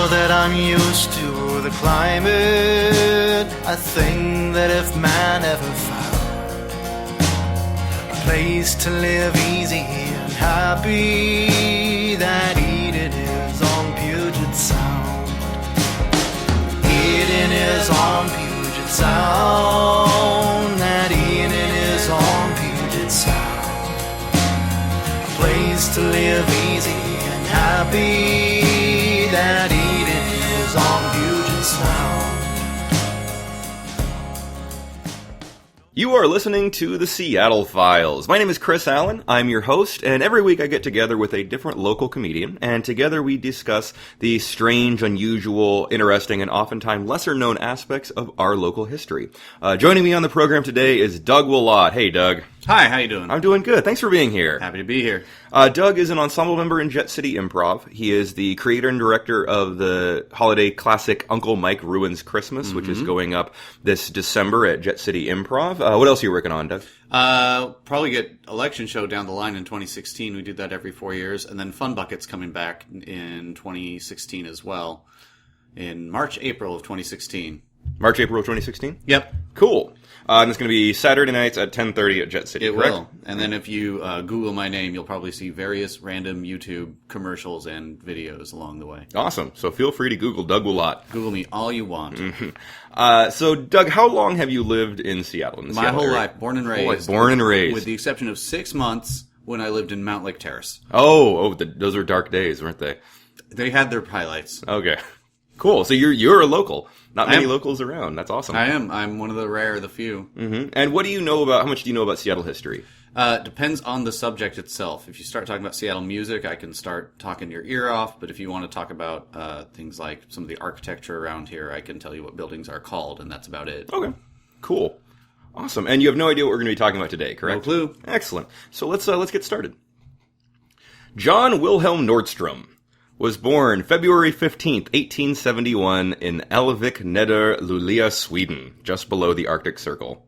Now that I'm used to the climate, I think that if man ever found a place to live easy and happy, that Eden is on Puget Sound. Eden is on Puget Sound. That Eden is on Puget Sound. A place to live easy and happy. That Eden is on Puget Sound. You are listening to the Seattle Files. My name is Chris Allen. I'm your host, and every week I get together with a different local comedian, and together we discuss the strange, unusual, interesting, and oftentimes lesser-known aspects of our local history. Joining me on the program today is Doug Willott. Hey, Doug. Hi, how you doing? I'm doing good. Thanks for being here. Happy to be here. Doug is an ensemble member in Jet City Improv. He is the creator and director of the holiday classic Uncle Mike Ruins Christmas, which is going up this December at Jet City Improv. What else are you working on, Doug? Probably get election show down the line in 2016. We do that every 4 years. And then Fun Bucket's coming back in 2016 as well. In March, April of 2016. March, April of 2016? Yep. Cool. And it's going to be Saturday nights at 10:30 at Jet City, It correct? will. And then if you Google my name, you'll probably see various random YouTube commercials and videos along the way. Awesome. So feel free to Google Doug Willott. Google me all you want. So, Doug, how long have you lived in Seattle? In the My Seattle whole area? life, born and raised. Born and raised. With the exception of 6 months when I lived in Mount Lake Terrace. Those were dark days, weren't they? They had their highlights. Okay. Cool. So you're a local. Not many locals around. That's awesome. I am. I'm one of the rare, the few. Mm-hmm. And how much do you know about Seattle history? Depends on the subject itself. If you start talking about Seattle music, I can start talking your ear off. But if you want to talk about things like some of the architecture around here, I can tell you what buildings are called, and that's about it. Okay. Cool. Awesome. And you have no idea what we're going to be talking about today, correct? No clue. Excellent. So let's get started. John Wilhelm Nordstrom was born February 15th, 1871 in Alvik Neder Lulea, Sweden, just below the Arctic Circle.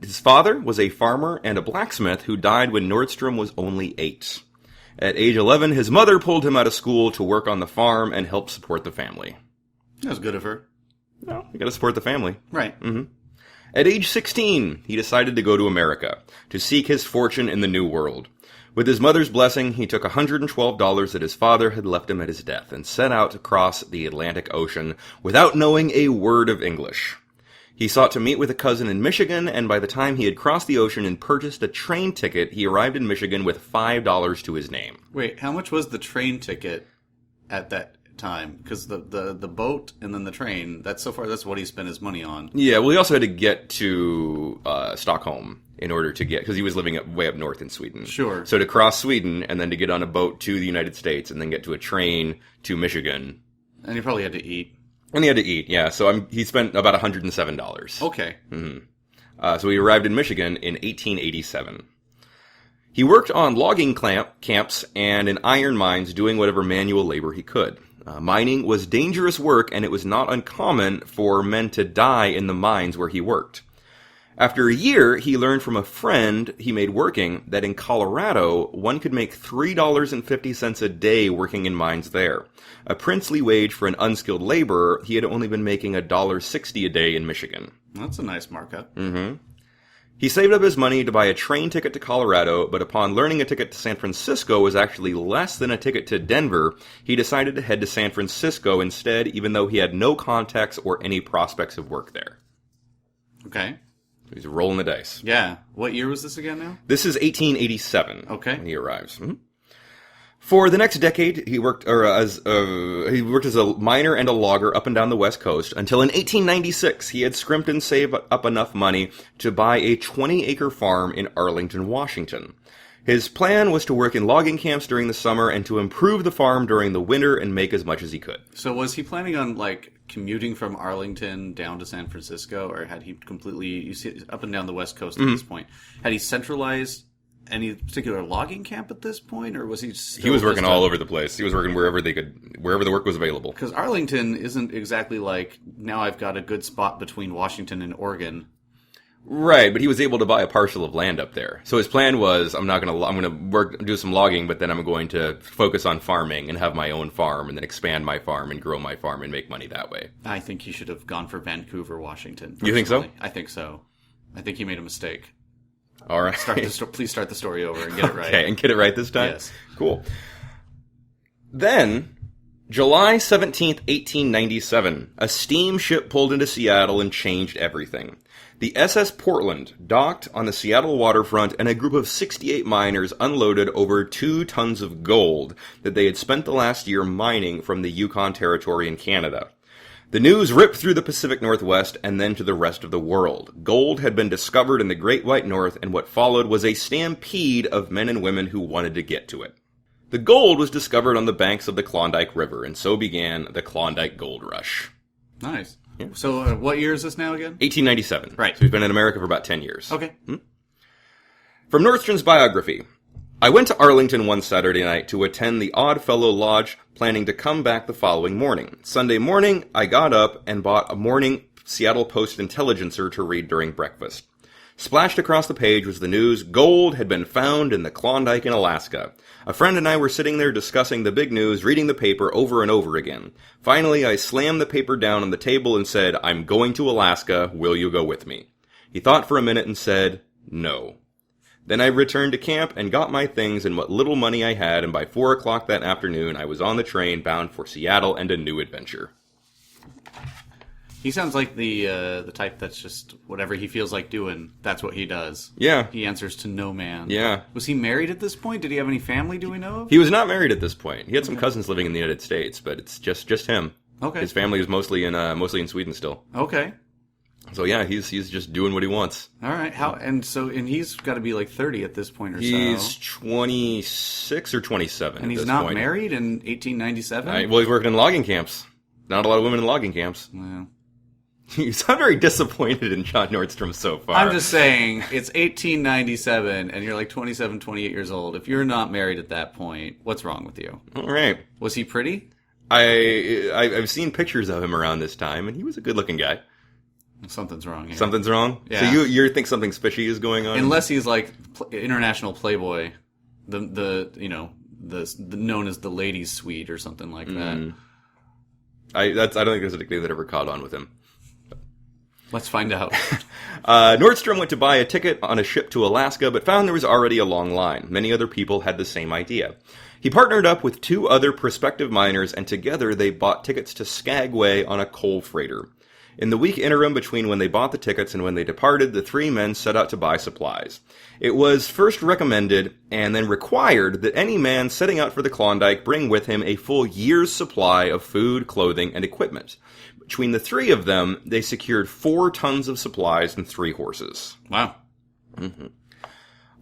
His father was a farmer and a blacksmith who died when Nordstrom was only 8. At age 11, his mother pulled him out of school to work on the farm and help support the family. That was good of her. Well, you gotta support the family. Right. Mm-hmm. At age 16, he decided to go to America to seek his fortune in the New World. With his mother's blessing, he took $112 that his father had left him at his death and set out to cross the Atlantic Ocean without knowing a word of English. He sought to meet with a cousin in Michigan, and by the time he had crossed the ocean and purchased a train ticket, he arrived in Michigan with $5 to his name. Wait, how much was the train ticket at that time? Because the boat and then the train, that's what he spent his money on. Yeah, well, he also had to get to Stockholm in order to get, because he was living way up north in Sweden. Sure. So to cross Sweden and then to get on a boat to the United States and then get to a train to Michigan. And he probably had to eat. And he had to eat, yeah. So he spent about $107. Okay. Mm-hmm. So he arrived in Michigan in 1887. He worked on logging camps and in iron mines doing whatever manual labor he could. Mining was dangerous work, and it was not uncommon for men to die in the mines where he worked. After a year, he learned from a friend he made working that in Colorado, one could make $3.50 a day working in mines there. A princely wage for an unskilled laborer, he had only been making $1.60 a day in Michigan. That's a nice markup. Mm-hmm. He saved up his money to buy a train ticket to Colorado, but upon learning a ticket to San Francisco was actually less than a ticket to Denver, he decided to head to San Francisco instead, even though he had no contacts or any prospects of work there. Okay. He's rolling the dice. Yeah. What year was this again now? This is 1887. Okay. When he arrives. Mm-hmm. For the next decade, he worked as a miner and a logger up and down the West Coast until in 1896 he had scrimped and saved up enough money to buy a 20-acre farm in Arlington, Washington. His plan was to work in logging camps during the summer and to improve the farm during the winter and make as much as he could. So was he planning on, commuting from Arlington down to San Francisco, or had he completely, you see, up and down the West Coast at this point, had he centralized any particular logging camp at this point, or was he still He was working all over the place. He was working wherever the work was available. Because Arlington isn't exactly like, now I've got a good spot between Washington and Oregon. Right, but he was able to buy a parcel of land up there. So his plan was, I'm gonna do some logging, but then I'm going to focus on farming and have my own farm, and then expand my farm and grow my farm and make money that way. I think he should have gone for Vancouver, Washington. You think so? I think so. I think he made a mistake. All right. Please start the story over and get it right. Okay, and get it right this time? Yes. Cool. Then, July 17th, 1897, a steamship pulled into Seattle and changed everything. The SS Portland docked on the Seattle waterfront, and a group of 68 miners unloaded over 2 tons of gold that they had spent the last year mining from the Yukon Territory in Canada. The news ripped through the Pacific Northwest and then to the rest of the world. Gold had been discovered in the Great White North, and what followed was a stampede of men and women who wanted to get to it. The gold was discovered on the banks of the Klondike River, and so began the Klondike Gold Rush. Nice. Yeah. So what year is this now again? 1897. Right. So he's been in America for about 10 years. Okay. From Nordstrom's biography, I went to Arlington one Saturday night to attend the Oddfellow Lodge, planning to come back the following morning. Sunday morning, I got up and bought a morning Seattle Post Intelligencer to read during breakfast. Splashed across the page was the news: gold had been found in the Klondike in Alaska. A friend and I were sitting there discussing the big news, reading the paper over and over again. Finally, I slammed the paper down on the table and said, "I'm going to Alaska. Will you go with me?" He thought for a minute and said, "No." Then I returned to camp and got my things and what little money I had, and by 4 o'clock that afternoon, I was on the train bound for Seattle and a new adventure. He sounds like the type that's just whatever he feels like doing, that's what he does. Yeah. He answers to no man. Yeah. Was he married at this point? Did he have any family, do we know of? He was not married at this point. He had some cousins living in the United States, but it's just him. Okay. His family is mostly in Sweden still. Okay. So yeah, he's just doing what he wants. All right. And he's got to be like 30 at this point or so. He's 26 or 27 and at he's this not point. married in 1897? Well, he's working in logging camps. Not a lot of women in logging camps. Well, You sound very disappointed in John Nordstrom so far. I'm just saying, it's 1897, and you're like 27, 28 years old. If you're not married at that point, what's wrong with you? All right. Was he pretty? I've seen pictures of him around this time, and he was a good-looking guy. Something's wrong. Yeah. Something's wrong? Yeah. So you think something fishy is going on? Unless he's like international playboy, the known as the ladies' suite or something like that. I don't think there's a nickname that ever caught on with him. Let's find out. Nordstrom went to buy a ticket on a ship to Alaska, but found there was already a long line. Many other people had the same idea. He partnered up with 2 other prospective miners, and together they bought tickets to Skagway on a coal freighter. In the week interim between when they bought the tickets and when they departed, the 3 men set out to buy supplies. It was first recommended and then required that any man setting out for the Klondike bring with him a full year's supply of food, clothing, and equipment. Between the 3 of them, they secured 4 tons of supplies and 3 horses. Wow.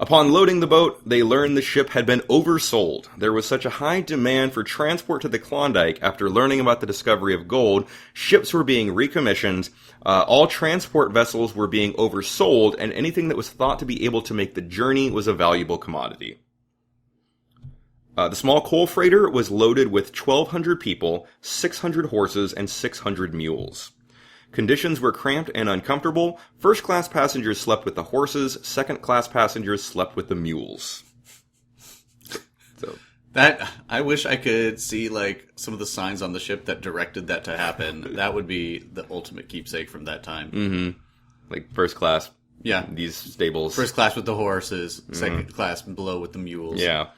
Upon loading the boat, they learned the ship had been oversold. There was such a high demand for transport to the Klondike after learning about the discovery of gold, ships were being recommissioned, all transport vessels were being oversold, and anything that was thought to be able to make the journey was a valuable commodity. The small coal freighter was loaded with 1,200 people, 600 horses, and 600 mules. Conditions were cramped and uncomfortable. First-class passengers slept with the horses. Second-class passengers slept with the mules. So That I wish I could see like some of the signs on the ship that directed that to happen. That would be the ultimate keepsake from that time. like first class, Yeah. these stables. First class with the horses, second class below with the mules. Yeah.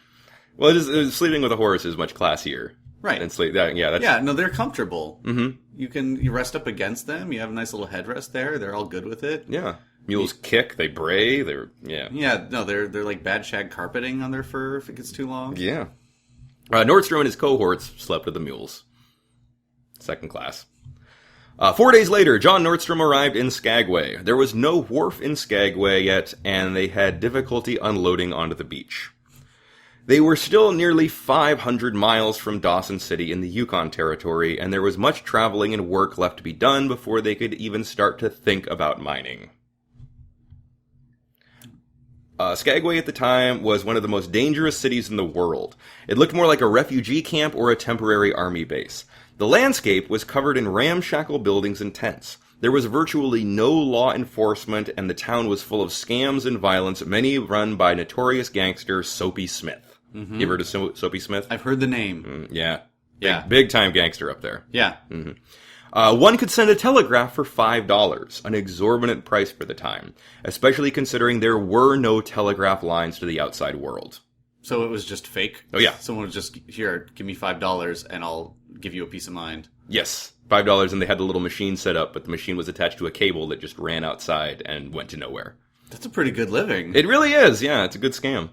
Well, sleeping with a horse is much classier. Right. Than sleep. That's, Yeah, no, they're comfortable. Mm-hmm. You rest up against them. You have a nice little headrest there. They're all good with it. Yeah. Mules kick, they bray, yeah. Yeah, no, they're like bad shag carpeting on their fur if it gets too long. Yeah. Nordstrom and his cohorts slept with the mules. Second class. 4 days later, John Nordstrom arrived in Skagway. There was no wharf in Skagway yet, and they had difficulty unloading onto the beach. They were still nearly 500 miles from Dawson City in the Yukon Territory, and there was much traveling and work left to be done before they could even start to think about mining. Skagway at the time was one of the most dangerous cities in the world. It looked more like a refugee camp or a temporary army base. The landscape was covered in ramshackle buildings and tents. There was virtually no law enforcement, and the town was full of scams and violence, many run by notorious gangster Soapy Smith. You ever heard of Soapy Smith? I've heard the name. Yeah. Yeah. Big time gangster up there. Yeah. One could send a telegraph for $5, an exorbitant price for the time, especially considering there were no telegraph lines to the outside world. So it was just fake? Oh, yeah. Someone was just, here, give me $5 and I'll give you a peace of mind. Yes, $5, and they had the little machine set up, but the machine was attached to a cable that just ran outside and went to nowhere. That's a pretty good living. It really is, yeah, it's a good scam.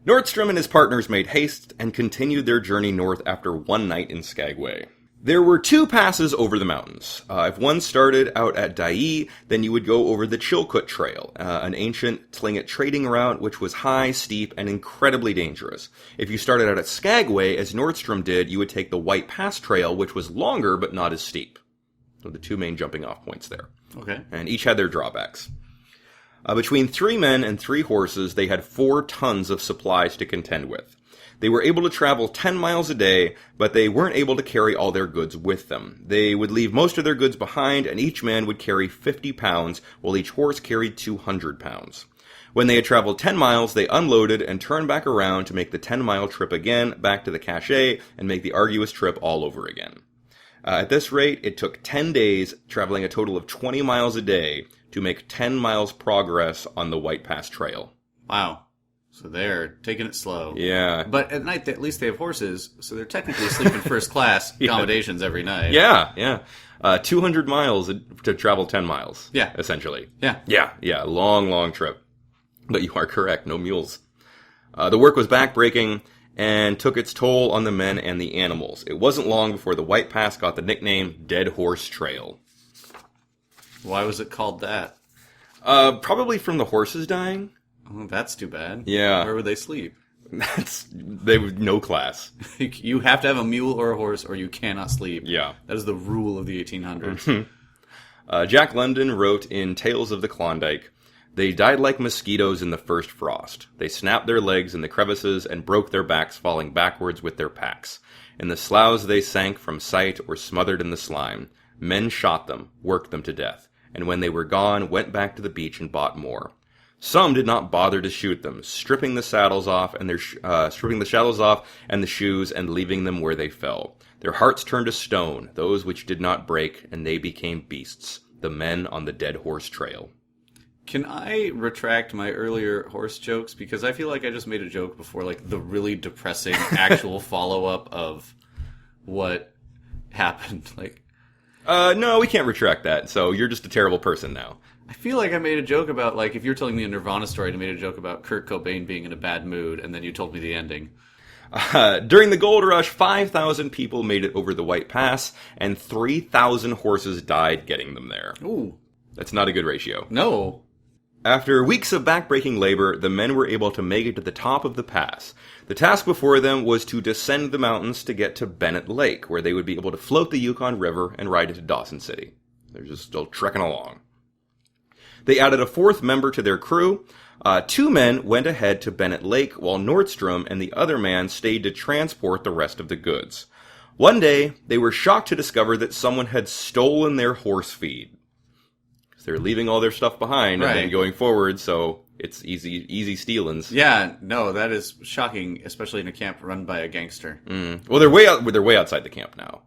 Nordstrom and his partners made haste and continued their journey north after one night in Skagway. There were 2 passes over the mountains. If one started out at Dai, then you would go over the Chilkoot Trail, an ancient Tlingit trading route which was high, steep, and incredibly dangerous. If you started out at Skagway, as Nordstrom did, you would take the White Pass Trail, which was longer but not as steep. So the 2 main jumping off points there. Okay. And each had their drawbacks. Between 3 men and 3 horses, they had 4 tons of supplies to contend with. They were able to travel 10 miles a day, but they weren't able to carry all their goods with them. They would leave most of their goods behind, and each man would carry 50 pounds, while each horse carried 200 pounds. When they had traveled 10 miles, they unloaded and turned back around to make the 10-mile trip again, back to the cache, and make the arduous trip all over again. At this rate, it took 10 days, traveling a total of 20 miles a day, to make 10 miles progress on the White Pass Trail. Wow. So they're taking it slow. Yeah. But at night, at least they have horses, so they're technically sleeping first class accommodations every night. Yeah, yeah. 200 miles to travel 10 miles. Yeah. Essentially. Yeah. Yeah. Long, long trip. But you are correct, no mules. The work was backbreaking and took its toll on the men and the animals. It wasn't long before the White Pass got the nickname Dead Horse Trail. Why was it called that? Probably from the horses dying. Oh, that's too bad. Yeah. Where would they sleep? They would no class. You have to have a mule or a horse or you cannot sleep. Yeah. That is the rule of the 1800s. Jack London wrote in Tales of the Klondike, "They died like mosquitoes in the first frost. They snapped their legs in the crevices and broke their backs, falling backwards with their packs. In the sloughs they sank from sight or smothered in the slime. Men shot them, worked them to death, and when they were gone, went back to the beach and bought more. Some did not bother to shoot them, stripping the saddles off and the shoes and leaving them where they fell. Their hearts turned to stone, those which did not break, and they became beasts, the men on the Dead Horse Trail." Can I retract my earlier horse jokes? Because I feel like I just made a joke before, like, the really depressing actual follow-up of what happened. Like, No, we can't retract that, so you're just a terrible person now. I feel like I made a joke about, like, if you're telling me a Nirvana story, I made a joke about Kurt Cobain being in a bad mood, and then you told me the ending. During the gold rush, 5,000 people made it over the White Pass, and 3,000 horses died getting them there. Ooh. That's not a good ratio. No. After weeks of backbreaking labor, the men were able to make it to the top of the pass. The task before them was to descend the mountains to get to Bennett Lake, where they would be able to float the Yukon River and ride into Dawson City. They're just still trekking along. They added a 4th member to their crew. 2 men went ahead to Bennett Lake, while Nordstrom and the other man stayed to transport the rest of the goods. One day, they were shocked to discover that someone had stolen their horse feed. They're leaving all their stuff behind and then going forward, so it's easy stealings. Yeah, no, that is shocking, especially in a camp run by a gangster. Well, they're way outside the camp now.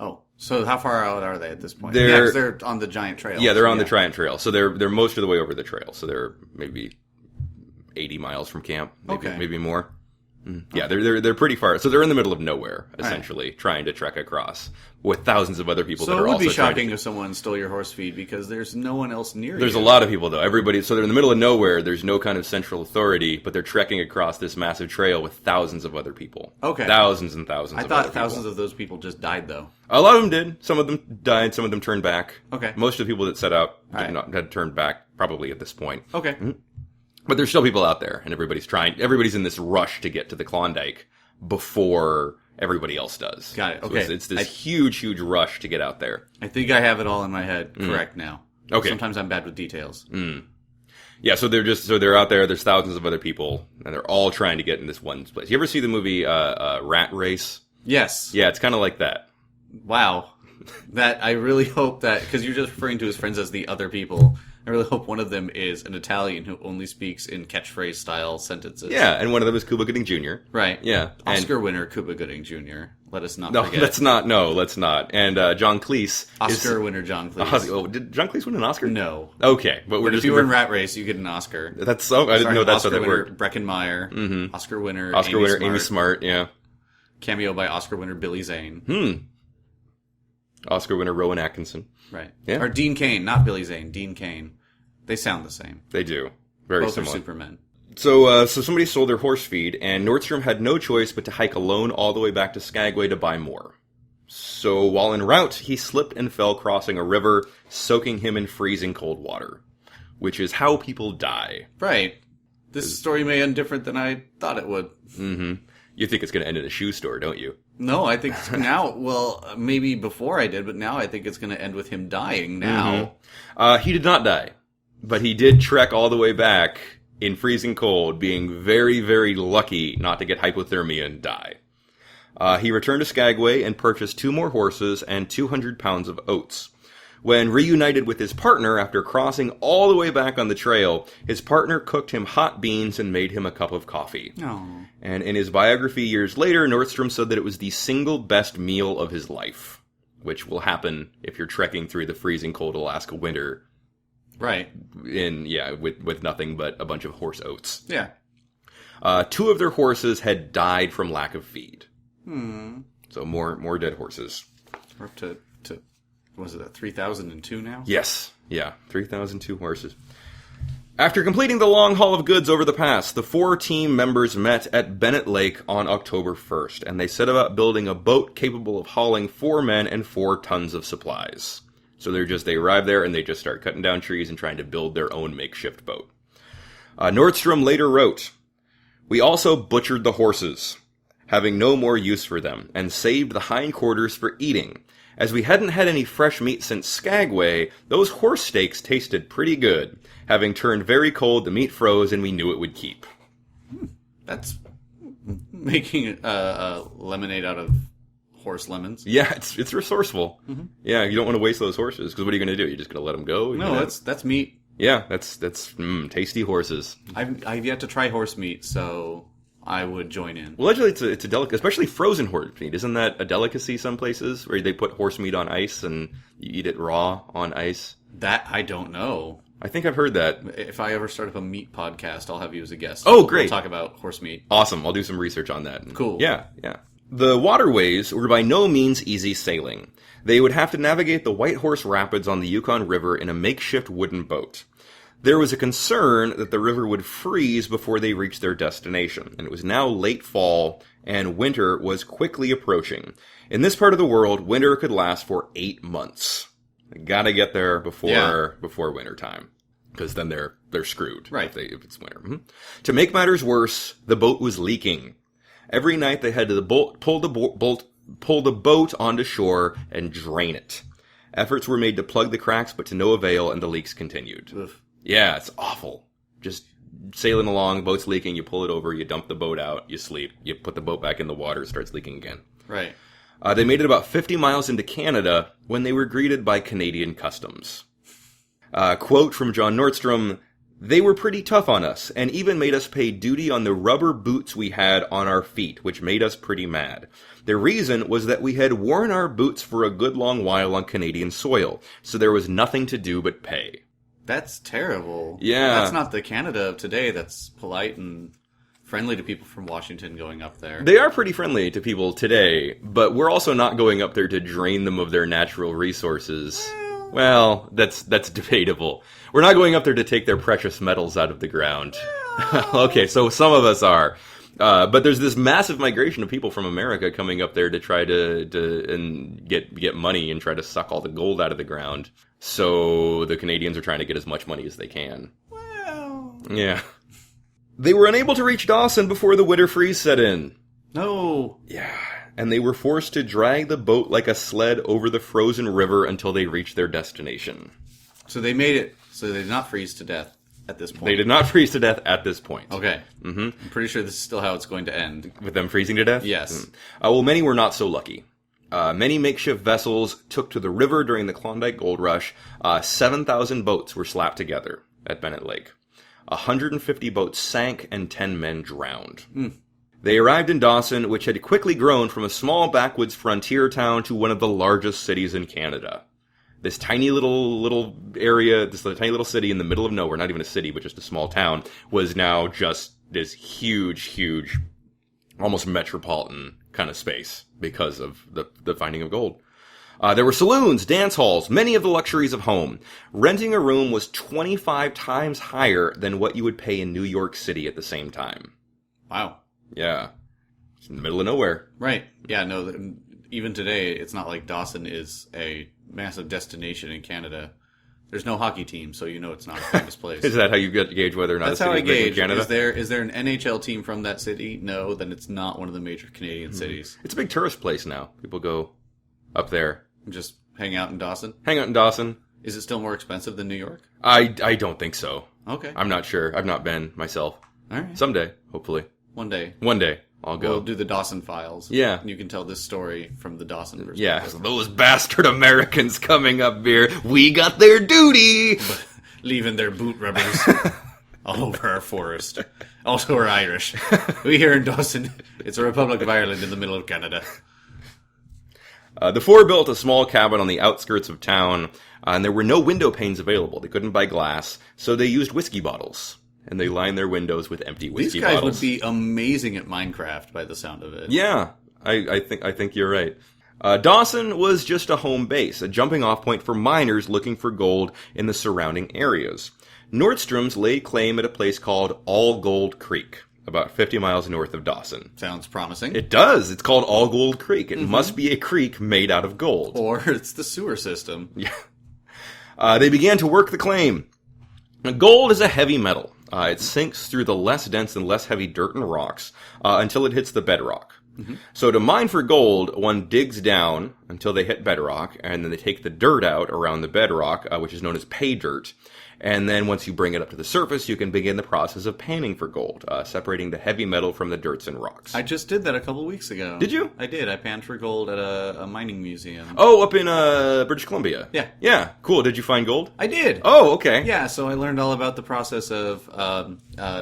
Oh, so how far out are they at this point? They're 'cause they're on the giant trail. Yeah, they're on the giant trail, so they're most of the way over the trail. So they're maybe 80 miles from camp, maybe more. Yeah, they're pretty far. So they're in the middle of nowhere, essentially, trying to trek across with thousands of other people that are also So it would be trying shocking if someone stole your horse feed because there's no one else near you. There's a lot of people, though. So they're in the middle of nowhere. There's no kind of central authority, but they're trekking across this massive trail with thousands of other people. Okay. Thousands and thousands of other people. I thought thousands of those people just died, though. A lot of them did. Some of them died. Some of them turned back. Okay. Most of the people that set out had turned back, probably at this point. Okay. But there's still people out there, and everybody's in this rush to get to the Klondike before everybody else does. Got it. So Okay. it's this huge rush to get out there. I think I have it all in my head correct now. Okay. Sometimes I'm bad with details. Yeah, so they're out there, there's thousands of other people, and they're all trying to get in this one place. You ever see the movie Rat Race? Yes. Yeah, it's kind of like that. Wow. That I really hope that, because you're just referring to his friends as the other people, I really hope one of them is an Italian who only speaks in catchphrase style sentences. Yeah, and one of them is Cuba Gooding Jr. Right. Yeah. Oscar winner Cuba Gooding Jr. Let us not No, forget. let's not. No, let's not. And John Cleese. Oscar winner John Cleese. Oh, did John Cleese win an Oscar? No. Okay, but we're But if just you were in Rat Race, you get an Oscar. That's so. I didn't know that's how Oscar that winner worked. Breckenmeyer. Mm-hmm. Oscar winner Amy Smart. Yeah. Cameo by Oscar winner Billy Zane. Oscar winner Rowan Atkinson. Right. Yeah. Or Dean Cain, not Billy Zane. Dean Cain. They sound the same. They do. Very Both similar. are Supermen. So somebody sold their horse feed, and Nordstrom had no choice but to hike alone all the way back to Skagway to buy more. So while en route, he slipped and fell crossing a river, soaking him in freezing cold water. Which is how people die. Right. This story may end different than I thought it would. Mm-hmm. You think it's going to end in a shoe store, don't you? No, I think now, well, maybe before I did, but now I think it's going to end with him dying now. He did not die. But he did trek all the way back in freezing cold, being very, very lucky not to get hypothermia and die. He returned to Skagway and purchased 2 more horses and 200 pounds of oats. When reunited with his partner after crossing all the way back on the trail, his partner cooked him hot beans and made him a cup of coffee. Oh. And in his biography years later, Nordstrom said that it was the single best meal of his life, which will happen if you're trekking through the freezing cold Alaska winter. Right. With nothing but a bunch of horse oats. Yeah. 2 of their horses had died from lack of feed. So more dead horses. We're up to was it at 3,002 now? Yes. Yeah. 3,002 horses. After completing the long haul of goods over the pass, the 4 team members met at Bennett Lake on October 1st, and they set about building a boat capable of hauling 4 men and 4 tons of supplies. So they arrive there and they just start cutting down trees and trying to build their own makeshift boat. Nordstrom later wrote, "We also butchered the horses, having no more use for them, and saved the hindquarters for eating. As we hadn't had any fresh meat since Skagway, those horse steaks tasted pretty good. Having turned very cold, the meat froze, and we knew it would keep." That's making lemonade out of horse lemons. Yeah, it's resourceful. Mm-hmm. Yeah, you don't want to waste those horses, because what are you going to do? You're just going to let them go? No, that's meat. Yeah, that's tasty horses. I've yet to try horse meat, so I would join in. Well, actually, it's a delicacy, especially frozen horse meat. Isn't that a delicacy some places, where they put horse meat on ice and you eat it raw on ice? That I don't know. I think I've heard that. If I ever start up a meat podcast, I'll have you as a guest. Oh, great. We'll talk about horse meat. Awesome. I'll do some research on that. Cool. Yeah. The waterways were by no means easy sailing. They would have to navigate the White Horse Rapids on the Yukon River in a makeshift wooden boat. There was a concern that the river would freeze before they reached their destination, and it was now late fall, and winter was quickly approaching. In this part of the world, winter could last for 8 months. Gotta get there before winter time, because then they're screwed. Right. If it's winter. Mm-hmm. To make matters worse, the boat was leaking. Every night they had to pull the boat onto shore and drain it. Efforts were made to plug the cracks, but to no avail, and the leaks continued. Oof. Yeah, it's awful. Just sailing along, boat's leaking, you pull it over, you dump the boat out, you sleep. You put the boat back in the water, it starts leaking again. Right. They made it about 50 miles into Canada when they were greeted by Canadian customs. Quote from John Nordstrom, "They were pretty tough on us, and even made us pay duty on the rubber boots we had on our feet, which made us pretty mad. The reason was that we had worn our boots for a good long while on Canadian soil, so there was nothing to do but pay." That's terrible. Yeah. That's not the Canada of today that's polite and friendly to people from Washington going up there. They are pretty friendly to people today, but we're also not going up there to drain them of their natural resources. Well, that's debatable. We're not going up there to take their precious metals out of the ground. Okay, so some of us are. But there's this massive migration of people from America coming up there to try to get money and try to suck all the gold out of the ground. So the Canadians are trying to get as much money as they can. Well... Yeah. They were unable to reach Dawson before the winter freeze set in. No. Yeah. And they were forced to drag the boat like a sled over the frozen river until they reached their destination. So they made it. So they did not freeze to death at this point. They did not freeze to death at this point. Okay. Mm-hmm. I'm pretty sure this is still how it's going to end. With them freezing to death? Yes. Well, many were not so lucky. Many makeshift vessels took to the river during the Klondike Gold Rush. 7,000 boats were slapped together at Bennett Lake. 150 boats sank and 10 men drowned. They arrived in Dawson, which had quickly grown from a small backwoods frontier town to one of the largest cities in Canada. This tiny little area, this tiny little city in the middle of nowhere, not even a city, but just a small town, was now just this huge, almost metropolitan kind of space because of the finding of gold. There were saloons, dance halls, many of the luxuries of home. Renting a room was 25 times higher than what you would pay in New York City at the same time. Wow. Yeah. It's in the middle of nowhere. Right. Yeah, no, even today, it's not like Dawson is a massive destination in Canada. There's no hockey team, so you know it's not a famous place. Is that how you gauge whether or not That's a city how I is big in gauge. Canada? Is there an NHL team from that city? No, then it's not one of the major Canadian cities. It's a big tourist place now. People go up there. Just hang out in Dawson? Hang out in Dawson. Is it still more expensive than New York? I don't think so. Okay. I'm not sure. I've not been myself. All right. Someday, hopefully. One day. One day, I'll go. We'll do the Dawson Files. Yeah. And you can tell this story from the Dawson perspective. Yeah, those bastard Americans coming up here. We got their duty. Leaving their boot rubbers all over our forest. Also, we're Irish. We here in Dawson, it's a Republic of Ireland in the middle of Canada. The four built a small cabin on the outskirts of town, and there were no window panes available. They couldn't buy glass, so they used whiskey bottles. And they lined their windows with empty whiskey bottles. These guys bottles. would be amazing at Minecraft by the sound of it. Yeah, I think you're right. Dawson was just a home base, a jumping off point for miners looking for gold in the surrounding areas. Nordstrom's laid claim at a place called All Gold Creek, about 50 miles north of Dawson. Sounds promising. It does. It's called All Gold Creek. It must be a creek made out of gold. Or it's the sewer system. Yeah. They began to work the claim. Now, gold is a heavy metal. It sinks through the less dense and less heavy dirt and rocks until it hits the bedrock. So to mine for gold, one digs down until they hit bedrock, and then they take the dirt out around the bedrock, which is known as pay dirt. And then once you bring it up to the surface, you can begin the process of panning for gold, separating the heavy metal from the dirts and rocks. I just did that a couple weeks ago. Did you? I did. I panned for gold at a mining museum. Oh, up in British Columbia. Yeah. Yeah, cool. Did you find gold? I did. Oh, okay. Yeah, so I learned all about the process of,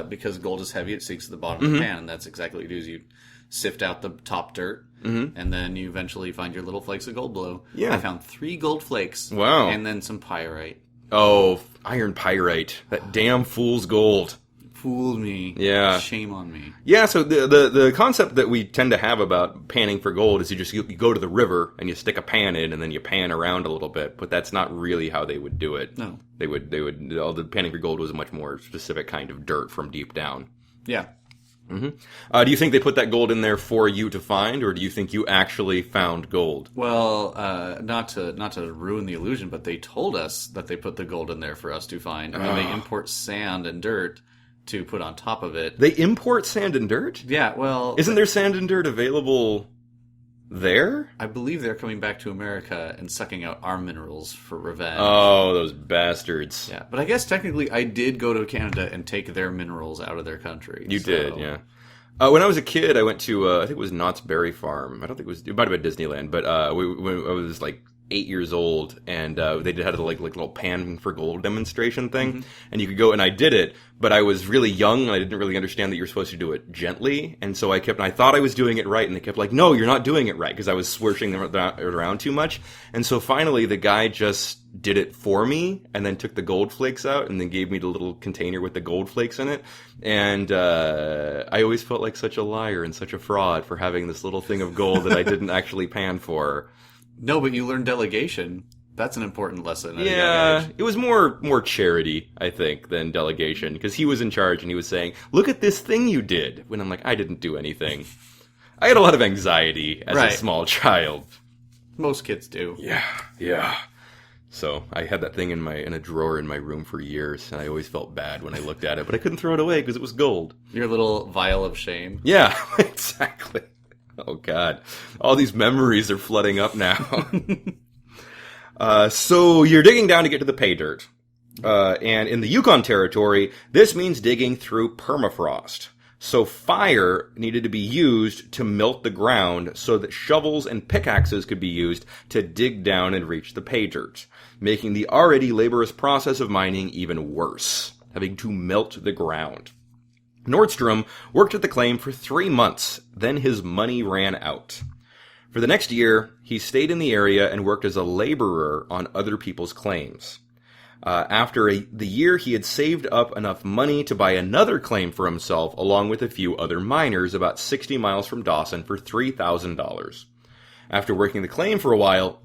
because gold is heavy, it sinks to the bottom of the pan, and that's exactly what you do is you sift out the top dirt, and then you eventually find your little flakes of gold below. Yeah. I found 3 gold flakes. Wow. And then some pyrite. Oh, iron pyrite. That damn fool's gold. Fooled me. Yeah. Shame on me. Yeah, so the concept that we tend to have about panning for gold is you go to the river and you stick a pan in and then you pan around a little bit, but that's not really how they would do it. No. They would all the panning for gold was a much more specific kind of dirt from deep down. Yeah. Do you think they put that gold in there for you to find, or do you think you actually found gold? Well, not to ruin the illusion, but they told us that they put the gold in there for us to find, and then they import sand and dirt to put on top of it. They import sand and dirt? Yeah, well... Isn't there sand and dirt available there? I believe they're coming back to America and sucking out our minerals for revenge. Oh, those bastards. Yeah, but I guess technically I did go to Canada and take their minerals out of their country. You did, yeah. When I was a kid, I went to, I think it was Knott's Berry Farm. I don't think it might have been Disneyland, but when I was like 8 years old, and they had a like little pan for gold demonstration thing, and you could go, and I did it, but I was really young, and I didn't really understand that you're supposed to do it gently, and so I thought I was doing it right, and they kept like, no, you're not doing it right, because I was swirling them around too much, and so finally the guy just did it for me, and then took the gold flakes out, and then gave me the little container with the gold flakes in it, and I always felt like such a liar and such a fraud for having this little thing of gold that I didn't actually pan for. No, but you learned delegation. That's an important lesson. At a young Yeah, age. it was more charity, I think, than delegation, because he was in charge and he was saying, look at this thing you did, when I'm like, I didn't do anything. I had a lot of anxiety as a small child. Most kids do. Yeah. So I had that thing in a drawer in my room for years, and I always felt bad when I looked at it, but I couldn't throw it away because it was gold. Your little vial of shame. Yeah, exactly. Oh, God. All these memories are flooding up now. So you're digging down to get to the pay dirt. And in the Yukon Territory, this means digging through permafrost. So fire needed to be used to melt the ground so that shovels and pickaxes could be used to dig down and reach the pay dirt, making the already laborious process of mining even worse, having to melt the ground. Nordstrom worked at the claim for 3 months, then his money ran out. For the next year, he stayed in the area and worked as a laborer on other people's claims. After the year, he had saved up enough money to buy another claim for himself, along with a few other miners about 60 miles from Dawson for $3,000. After working the claim for a while,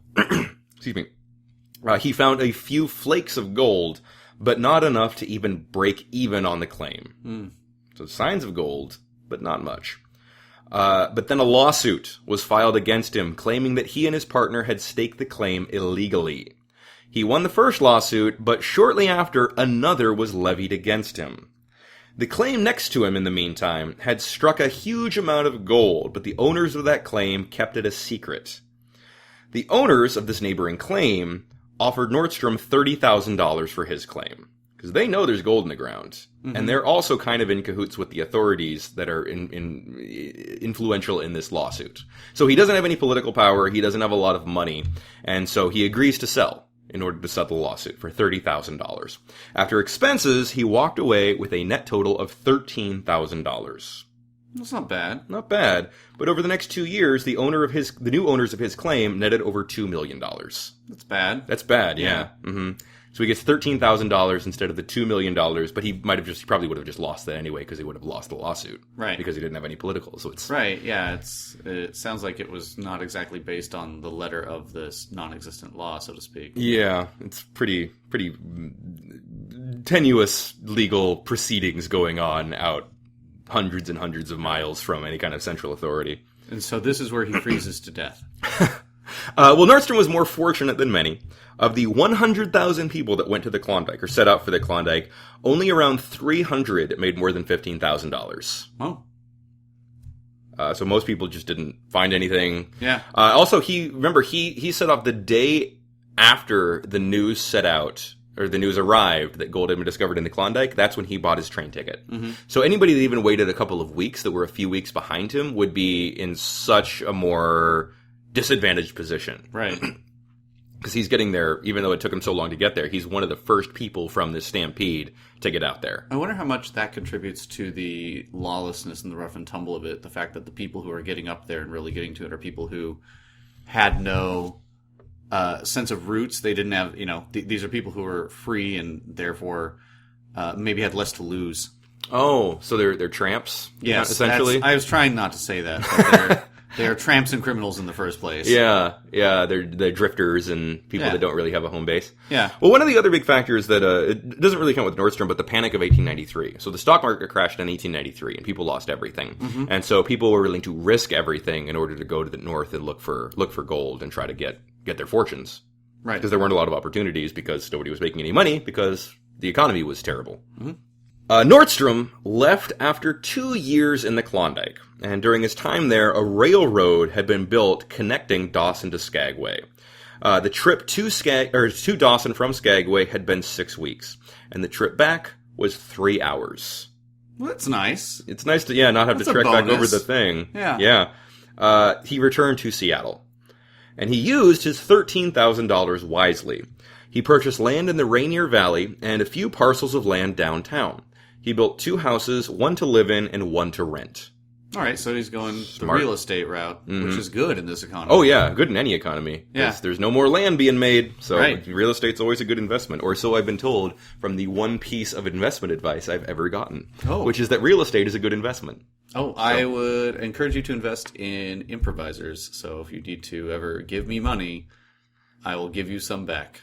he found a few flakes of gold, but not enough to even break even on the claim. So signs of gold, but not much. But then a lawsuit was filed against him, claiming that he and his partner had staked the claim illegally. He won the first lawsuit, but shortly after, another was levied against him. The claim next to him, in the meantime, had struck a huge amount of gold, but the owners of that claim kept it a secret. The owners of this neighboring claim offered Nordstrom $30,000 for his claim, because they know there's gold in the ground, and they're also kind of in cahoots with the authorities that are influential in this lawsuit. So he doesn't have any political power, he doesn't have a lot of money, and so he agrees to sell in order to settle the lawsuit for $30,000. After expenses, he walked away with a net total of $13,000. That's not bad. Not bad. But over the next 2 years, the new owners of his claim netted over $2 million. That's bad. That's bad, yeah. So he gets $13,000 instead of the $2 million, but he probably would have just lost that anyway because he would have lost the lawsuit. Right. Because he didn't have any political, so it's... Right, yeah, it sounds like it was not exactly based on the letter of this non-existent law, so to speak. Yeah, it's pretty tenuous legal proceedings going on out hundreds and hundreds of miles from any kind of central authority. And so this is where he freezes to death. Well, Nordstrom was more fortunate than many. Of the 100,000 people that went to the Klondike, or set out for the Klondike, only around 300 made more than $15,000. Oh. So most people just didn't find anything. Yeah. Also, he set off the day after the news set out, or the news arrived that gold had been discovered in the Klondike. That's when he bought his train ticket. So anybody that even waited a couple of weeks, that were a few weeks behind him, would be in such a more disadvantaged position. Right. Because he's getting there, even though it took him so long to get there, he's one of the first people from this stampede to get out there. I wonder how much that contributes to the lawlessness and the rough and tumble of it. The fact that the people who are getting up there and really getting to it are people who had no sense of roots. They didn't have, these are people who are free and therefore maybe had less to lose. Oh, so they're tramps? Yes, essentially? I was trying not to say that, but they're tramps and criminals in the first place. Yeah, they're drifters and people that don't really have a home base. Yeah. Well, one of the other big factors that, it doesn't really count with Nordstrom, but the panic of 1893. So the stock market crashed in 1893 and people lost everything. And so people were willing to risk everything in order to go to the north and look for gold and try to get their fortunes. Right. Because there weren't a lot of opportunities because nobody was making any money because the economy was terrible. Nordstrom left after 2 years in the Klondike, and during his time there, a railroad had been built connecting Dawson to Skagway. The trip to Dawson from Skagway had been 6 weeks, and the trip back was 3 hours. Well, that's nice. It's nice to not have to trek back over the thing. Yeah. He returned to Seattle, and he used his $13,000 wisely. He purchased land in the Rainier Valley and a few parcels of land downtown. He built 2 houses, one to live in and one to rent. All right, so he's going Smart. the real estate route, which is good in this economy. Oh, yeah, good in any economy. Yeah. There's no more land being made, so Right. real estate's always a good investment. Or so I've been told from the one piece of investment advice I've ever gotten, which is that real estate is a good investment. Oh, I would encourage you to invest in improvisers. So if you need to ever give me money, I will give you some back.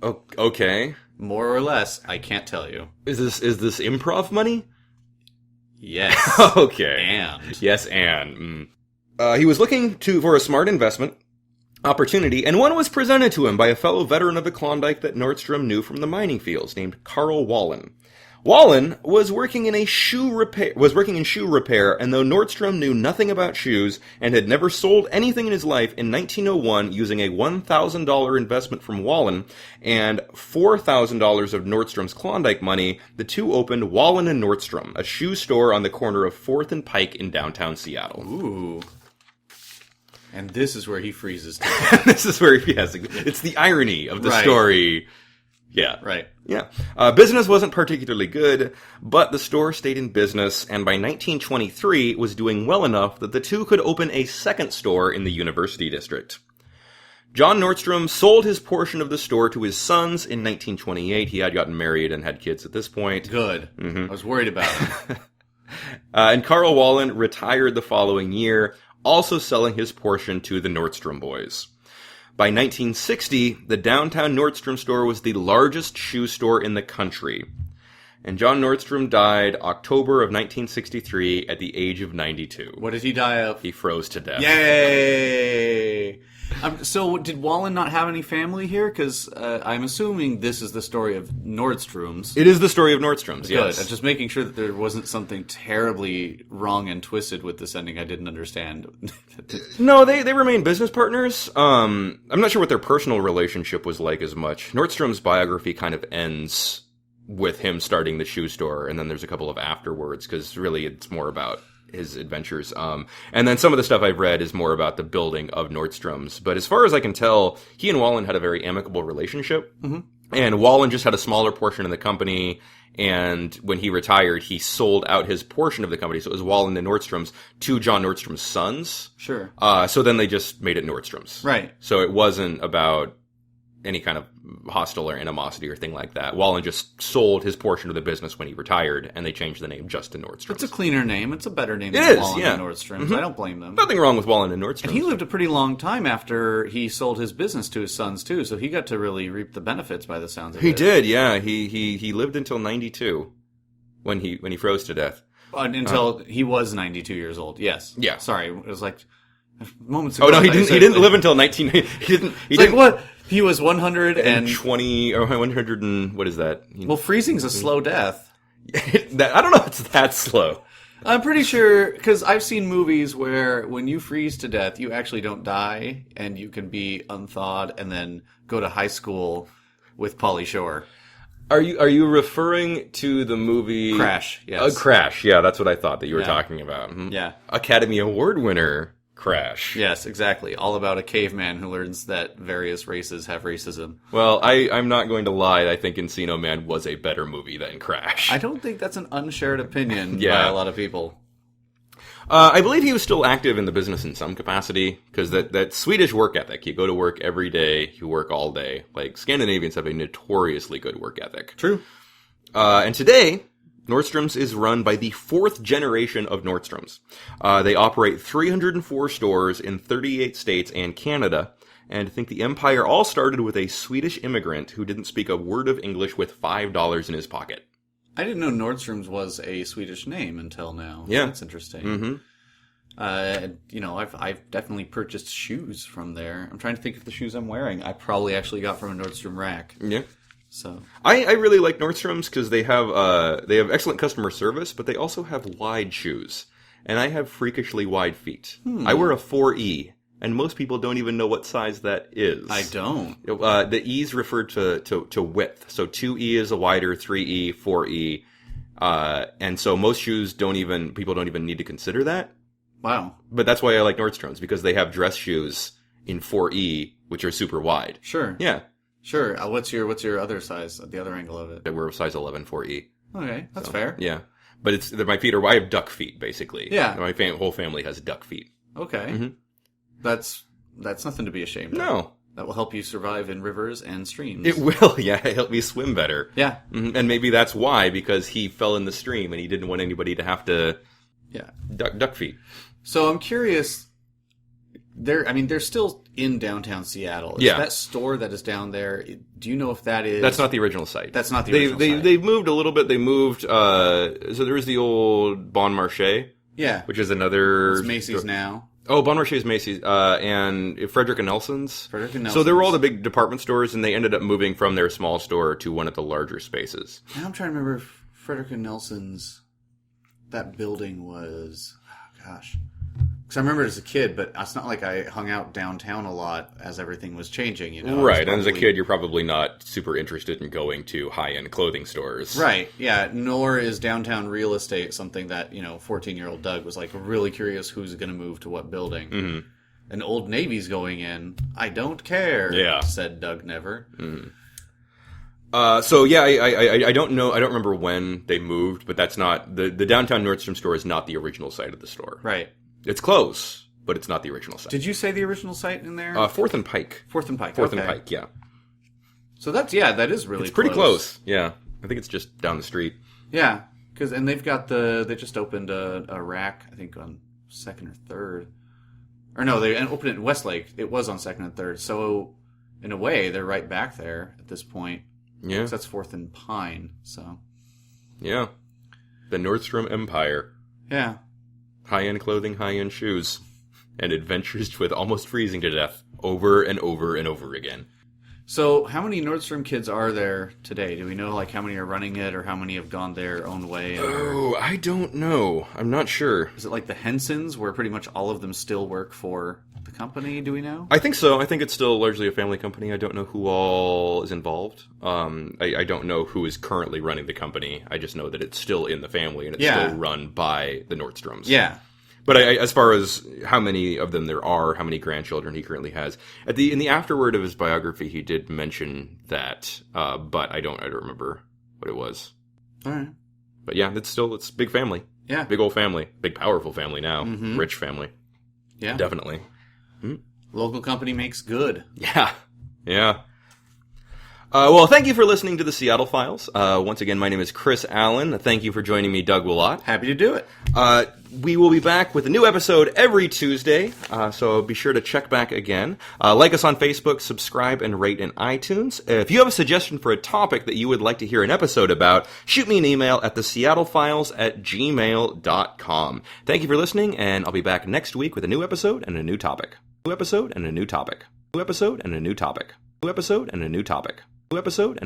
Oh, okay. More or less, I can't tell you. Is this improv money? Yes. Okay. And. Yes, and. He was looking for a smart investment opportunity, and one was presented to him by a fellow veteran of the Klondike that Nordstrom knew from the mining fields, named Carl Wallen. Wallen was working in shoe repair, and though Nordstrom knew nothing about shoes and had never sold anything in his life, in 1901, using a $1,000 investment from Wallen and $4,000 of Nordstrom's Klondike money, the two opened Wallen and Nordstrom, a shoe store on the corner of 4th and Pike in downtown Seattle. Ooh. And this is where he freezes. This is where it's the irony of the story. Yeah. Right. Yeah. Business wasn't particularly good, but the store stayed in business, and by 1923 was doing well enough that the two could open a second store in the University District. John Nordstrom sold his portion of the store to his sons in 1928. He had gotten married and had kids at this point. Good. I was worried about him. And Carl Wallen retired the following year, also selling his portion to the Nordstrom boys. By 1960, the downtown Nordstrom store was the largest shoe store in the country. And John Nordstrom died October of 1963 at the age of 92. What did he die of? He froze to death. Yay! So did Wallen not have any family here? Because I'm assuming this is the story of Nordstrom's. It is the story of Nordstrom's, yes. Good. I'm just making sure that there wasn't something terribly wrong and twisted with this ending I didn't understand. No, they remain business partners. I'm not sure what their personal relationship was like as much. Nordstrom's biography kind of ends with him starting the shoe store, and then there's a couple of afterwards, because really it's more about his adventures. And then some of the stuff I've read is more about the building of Nordstrom's. But as far as I can tell, he and Wallen had a very amicable relationship. Mm-hmm. And Wallen just had a smaller portion of the company. And when he retired, he sold out his portion of the company. So it was Wallen and Nordstrom's to John Nordstrom's sons. Sure. So then they just made it Nordstrom's. Right. So it wasn't about any kind of hostile or animosity or thing like that. Wallen just sold his portion of the business when he retired, and they changed the name just to Nordstrom. It's a cleaner name. It's a better name than Wallen and Nordstrom's. Mm-hmm. I don't blame them. Nothing wrong with Wallen and Nordstrom. And he lived a pretty long time after he sold his business to his sons, too, so he got to really reap the benefits by the sounds of it. He did, yeah. He lived until 92 when he froze to death. Until he was 92 years old, yes. Yeah. Sorry, it was like moments ago. Oh, no, he didn't live until 19... He didn't... Like, what? He was 120 or 100 and what is that? Well, freezing's a slow death. I don't know if it's that slow. I'm pretty sure, because I've seen movies where when you freeze to death, you actually don't die, and you can be unthawed and then go to high school with Pauly Shore. Are you referring to the movie Crash? Yes. Crash. Yeah, that's what I thought that you were talking about. Mm-hmm. Yeah. Academy Award winner Crash. Yes, exactly. All about a caveman who learns that various races have racism. Well, I'm not going to lie. I think Encino Man was a better movie than Crash. I don't think that's an unshared opinion by a lot of people. I believe he was still active in the business in some capacity, because that Swedish work ethic, you go to work every day, you work all day. Like, Scandinavians have a notoriously good work ethic. True. And today, Nordstrom's is run by the fourth generation of Nordstrom's. They operate 304 stores in 38 states and Canada, and I think the empire all started with a Swedish immigrant who didn't speak a word of English with $5 in his pocket. I didn't know Nordstrom's was a Swedish name until now. Yeah. That's interesting. Mm-hmm. I've definitely purchased shoes from there. I'm trying to think of the shoes I'm wearing. I probably actually got from a Nordstrom rack. Yeah. So I really like Nordstrom's because they have excellent customer service, but they also have wide shoes. And I have freakishly wide feet. I wear a 4E. And most people don't even know what size that is. I don't. The E's refer to width. So 2E is a wider, 3E, 4E. And so most shoes people don't even need to consider that. Wow. But that's why I like Nordstrom's, because they have dress shoes in 4E, which are super wide. Sure. Yeah. Sure. What's your other size at the other angle of it? I wear a size 11 4E. Okay, that's fair. Yeah. But my feet I have duck feet, basically. Yeah. My whole family has duck feet. Okay. Mm-hmm. That's nothing to be ashamed of. No. That will help you survive in rivers and streams. It will, yeah. It helped me swim better. Yeah. Mm-hmm. And maybe that's why, because he fell in the stream and he didn't want anybody to have to duck feet. So I'm curious, they're still in downtown Seattle. Is that store that is down there, do you know if that is... That's not the original site. That's not the original site. They've moved a little bit. They moved, so there is the old Bon Marché. Yeah. Which is another... It's Macy's now. Oh, Bon Marché is Macy's, and Frederick and Nelson's. Frederick and Nelson's. So they were all the big department stores, and they ended up moving from their small store to one of the larger spaces. Now I'm trying to remember if Frederick and Nelson's, that building was, oh gosh. Because I remember it as a kid, but it's not like I hung out downtown a lot as everything was changing, you know? Right, and as a kid, you're probably not super interested in going to high-end clothing stores. Right, yeah, nor is downtown real estate something that, 14-year-old Doug was like really curious who's going to move to what building. Mm-hmm. And Old Navy's going in. I don't care, said Doug Never. Mm-hmm. I don't know. I don't remember when they moved, but that's not the downtown Nordstrom store is not the original site of the store. Right. It's close, but it's not the original site. Did you say the original site in there? 4th and Pike. 4th and Pike. 4th and Pike. Yeah. So that is really. It's pretty close. Yeah, I think it's just down the street. Yeah, and they've got they just opened a rack, I think on 2nd or 3rd, or no, they opened it in Westlake. It was on 2nd and 3rd. So in a way, they're right back there at this point. Yeah, that's 4th and Pine. So yeah, the Nordstrom Empire. Yeah. High-end clothing, high-end shoes, and adventures with almost freezing to death over and over and over again. So, how many Nordstrom kids are there today? Do we know, how many are running it, or how many have gone their own way? Oh, I don't know. I'm not sure. Is it like the Hensons, where pretty much all of them still work for the company? Do we know? I think so. I think it's still largely a family company. I don't know who all is involved. I don't know who is currently running the company. I just know that it's still in the family, and it's still run by the Nordstroms. Yeah. But as far as how many of them there are, how many grandchildren he currently has, in the afterword of his biography, he did mention that, but I don't remember what it was. All right. But yeah, it's big family. Yeah. Big old family. Big powerful family now. Mm-hmm. Rich family. Yeah. Definitely. Local company makes good. Yeah. Yeah. Well, thank you for listening to the Seattle Files. Once again, my name is Chris Allen. Thank you for joining me, Doug Willott. Happy to do it. We will be back with a new episode every Tuesday, so be sure to check back again. Like us on Facebook, subscribe, and rate in iTunes. If you have a suggestion for a topic that you would like to hear an episode about, shoot me an email at theseattlefiles@gmail.com. Thank you for listening, and I'll be back next week with a new episode and a new topic. New episode and a new topic. New episode and a new topic. New episode and a new topic. New episode and